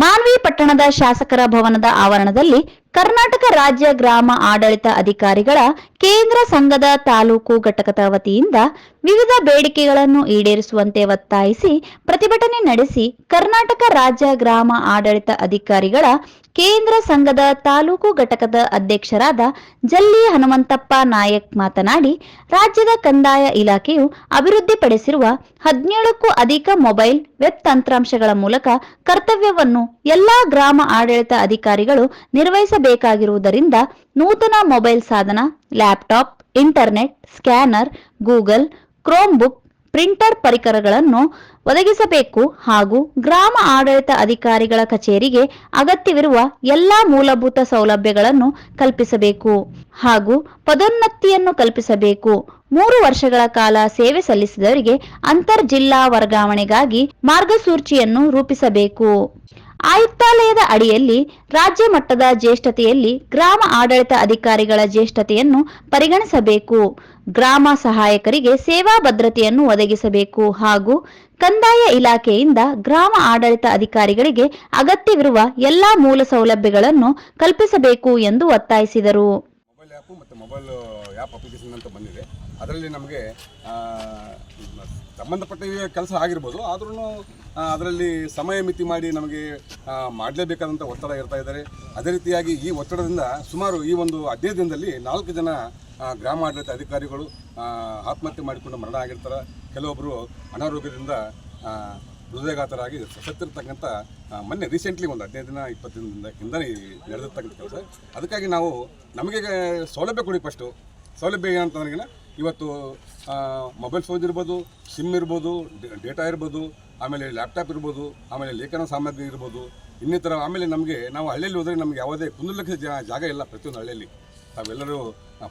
ಮಾನ್ವಿ ಪಟ್ಟಣದ ಶಾಸಕರ ಭವನದ ಆವರಣದಲ್ಲಿ ಕರ್ನಾಟಕ ರಾಜ್ಯ ಗ್ರಾಮ ಆಡಳಿತ ಅಧಿಕಾರಿಗಳ ಕೇಂದ್ರ ಸಂಘದ ತಾಲೂಕು ಘಟಕದ ವತಿಯಿಂದ ವಿವಿಧ ಬೇಡಿಕೆಗಳನ್ನು ಈಡೇರಿಸುವಂತೆ ಒತ್ತಾಯಿಸಿ ಪ್ರತಿಭಟನೆ ನಡೆಸಿ ಕರ್ನಾಟಕ ರಾಜ್ಯ ಗ್ರಾಮ ಆಡಳಿತ ಅಧಿಕಾರಿಗಳ ಕೇಂದ್ರ ಸಂಘದ ತಾಲೂಕು ಘಟಕದ ಅಧ್ಯಕ್ಷರಾದ ಜಲ್ಲಿ ಹನುಮಂತಪ್ಪ ನಾಯಕ್ ಮಾತನಾಡಿ, ರಾಜ್ಯದ ಕಂದಾಯ ಇಲಾಖೆಯು ಅಭಿವೃದ್ಧಿಪಡಿಸಿರುವ 17ಕ್ಕೂ ಅಧಿಕ ಮೊಬೈಲ್ ವೆಬ್ ತಂತ್ರಾಂಶಗಳ ಮೂಲಕ ಕರ್ತವ್ಯವನ್ನು ಎಲ್ಲಾ ಗ್ರಾಮ ಆಡಳಿತ ಅಧಿಕಾರಿಗಳು ನಿರ್ವಹಿಸಬೇಕಾಗಿರುವುದರಿಂದ ನೂತನ ಮೊಬೈಲ್ ಸಾಧನ, laptop, internet, scanner, Google Chrome book, printer ಪರಿಕರಗಳನ್ನು ಒದಗಿಸಬೇಕು ಹಾಗೂ ಗ್ರಾಮ ಆಡಳಿತ ಅಧಿಕಾರಿಗಳ ಕಚೇರಿಗೆ ಅಗತ್ಯವಿರುವ ಎಲ್ಲಾ ಮೂಲಭೂತ ಸೌಲಭ್ಯಗಳನ್ನು ಕಲ್ಪಿಸಬೇಕು ಹಾಗೂ ಪದೋನ್ನತಿಯನ್ನು ಕಲ್ಪಿಸಬೇಕು. 3 ವರ್ಷಗಳ ಕಾಲ ಸೇವೆ ಸಲ್ಲಿಸಿದವರಿಗೆ ಅಂತರ್ ಜಿಲ್ಲಾ ವರ್ಗಾವಣೆಗಾಗಿ ಮಾರ್ಗಸೂಚಿಯನ್ನು ರೂಪಿಸಬೇಕು. ಆಯುಕ್ತಾಲಯದ ಅಡಿಯಲ್ಲಿ ರಾಜ್ಯ ಮಟ್ಟದ ಜ್ಯೇಷ್ಠತೆಯಲ್ಲಿ ಗ್ರಾಮ ಆಡಳಿತ ಅಧಿಕಾರಿಗಳ ಜ್ಯೇಷ್ಠತೆಯನ್ನು ಪರಿಗಣಿಸಬೇಕು. ಗ್ರಾಮ ಸಹಾಯಕರಿಗೆ ಸೇವಾ ಭದ್ರತೆಯನ್ನು ಒದಗಿಸಬೇಕು ಹಾಗೂ ಕಂದಾಯ ಇಲಾಖೆಯಿಂದ ಗ್ರಾಮ ಆಡಳಿತ ಅಧಿಕಾರಿಗಳಿಗೆ ಅಗತ್ಯವಿರುವ ಎಲ್ಲಾ ಮೂಲ ಸೌಲಭ್ಯಗಳನ್ನು ಕಲ್ಪಿಸಬೇಕು ಎಂದು ಒತ್ತಾಯಿಸಿದರು. ಮೊಬೈಲ್ ಆ್ಯಪ್ ಮತ್ತು ಮೊಬೈಲ್ ಆ್ಯಪ್ ಅಪ್ಲಿಕೇಶನ್ ಅಂತ ಬಂದಿದೆ. ಅದರಲ್ಲಿ ನಮಗೆ ಸಂಬಂಧಪಟ್ಟ ಕೆಲಸ ಆಗಿರ್ಬೋದು, ಆದ್ರೂ ಅದರಲ್ಲಿ ಸಮಯ ಮಿತಿ ಮಾಡಿ ನಮಗೆ ಮಾಡಲೇಬೇಕಾದಂಥ ಒತ್ತಡ ಇರ್ತಾ ಇದ್ದಾರೆ. ಅದೇ ರೀತಿಯಾಗಿ ಈ ಒತ್ತಡದಿಂದ ಸುಮಾರು ಈ ಒಂದು 15 ದಿನದಲ್ಲಿ 4 ಜನ ಗ್ರಾಮ ಆಡಳಿತ ಅಧಿಕಾರಿಗಳು ಆತ್ಮಹತ್ಯೆ ಮಾಡಿಕೊಂಡು ಮರಣ ಆಗಿರ್ತಾರೆ. ಕೆಲವೊಬ್ಬರು ಅನಾರೋಗ್ಯದಿಂದ ಹೃದಯಘಾತರಾಗಿ ಸತ್ತಿರ್ತಕ್ಕಂಥ ಮೊನ್ನೆ ರೀಸೆಂಟ್ಲಿ ಒಂದು 15 ದಿನ 20 ದಿನದಿಂದ ಹಿಂದೆ ನಡೆದಿರ್ತಕ್ಕಂಥ ಕೆಲಸ. ಅದಕ್ಕಾಗಿ ನಾವು ನಮಗೆ ಸೌಲಭ್ಯ ಕೊಡಿ. ಫಸ್ಟು ಸೌಲಭ್ಯ ಏನಂತಂದ್ರೆ ಇವತ್ತು ಮೊಬೈಲ್ ಫೋನ್ ಇರ್ಬೋದು, ಸಿಮ್ ಇರ್ಬೋದು, ಡೇಟಾ ಇರ್ಬೋದು, ಆಮೇಲೆ ಲ್ಯಾಪ್ಟಾಪ್ ಇರ್ಬೋದು, ಆಮೇಲೆ ಲೇಖನ ಸಾಮಗ್ರಿ ಇರ್ಬೋದು, ಇನ್ನಿತರ. ಆಮೇಲೆ ನಾವು ಹಳ್ಳಿಯಲ್ಲಿ ಹೋದರೆ ನಮಗೆ ಯಾವುದೇ ಕುಂದಲಕ್ಕೆ ಜಾಗ ಇಲ್ಲ. ಪ್ರತಿಯೊಂದು ಹಳ್ಳಿಯಲ್ಲಿ ತಾವೆಲ್ಲರೂ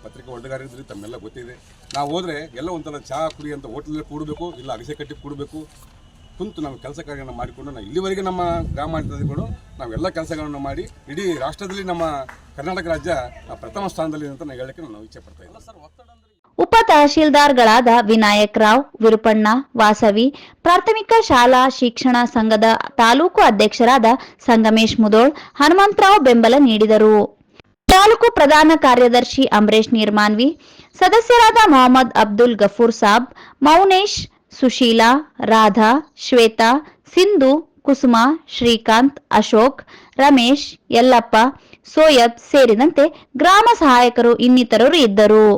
ಪತ್ರಿಕೆ ಹೊರಗಾರಿದ್ರಿ, ತಮ್ಮೆಲ್ಲ ಗೊತ್ತಿದೆ. ನಾವು ಹೋದರೆ ಎಲ್ಲ ಒಂಥರ ಚಹಾ ಕುಡಿ ಅಂತ ಹೋಟ್ಲಲ್ಲಿ ಕೂಡಬೇಕು, ಇಲ್ಲ ಅಗಸೆ ಕಟ್ಟಿ ಕೂಡಬೇಕು, ಕುಂತು ನಾವು ಕೆಲಸ ಕಾರ್ಯಗಳನ್ನು ಮಾಡಿಕೊಂಡು ನಾವು ಇಲ್ಲಿವರೆಗೆ ನಮ್ಮ ಗ್ರಾಮ ಆಡಳಿತಗಳು ನಾವೆಲ್ಲ ಕೆಲಸಗಳನ್ನು ಮಾಡಿ ಇಡೀ ರಾಷ್ಟ್ರದಲ್ಲಿ ನಮ್ಮ ಕರ್ನಾಟಕ ರಾಜ್ಯ ಪ್ರಥಮ ಸ್ಥಾನದಲ್ಲಿ ಅಂತ ನಾನು ಹೇಳಕ್ಕೆ ನಾನು ಇಚ್ಛೆ ಪಡ್ತಾ ಇದ್ದೀನಿ. ಉಪ ತಹಶೀಲ್ದಾರ್ಗಳಾದ ವಿನಾಯಕ್ ರಾವ್, ವಿರುಪಣ್ಣ, ವಾಸವಿ, ಪ್ರಾಥಮಿಕ ಶಾಲಾ ಶಿಕ್ಷಣ ಸಂಘದ ತಾಲೂಕು ಅಧ್ಯಕ್ಷರಾದ ಸಂಗಮೇಶ್ ಮುದೋಳ್, ಹನುಮಂತರಾವ್ ಬೆಂಬಲ ನೀಡಿದರು. ತಾಲೂಕು ಪ್ರಧಾನ ಕಾರ್ಯದರ್ಶಿ ಅಂಬರೀಶ್ ನೀರ್ಮಾನ್ವಿ, ಸದಸ್ಯರಾದ ಮೊಹಮ್ಮದ್ ಅಬ್ದುಲ್ ಗಫೂರ್ ಸಾಬ್, ಮೌನೇಶ್, ಸುಶೀಲಾ, ರಾಧಾ, ಶ್ವೇತಾ, ಸಿಂಧು, ಕುಸುಮಾ, ಶ್ರೀಕಾಂತ್, ಅಶೋಕ್, ರಮೇಶ್, ಯಲ್ಲಪ್ಪ, ಸೋಯಬ್ ಸೇರಿದಂತೆ ಗ್ರಾಮ ಸಹಾಯಕರು ಇನ್ನಿತರರು ಇದ್ದರು.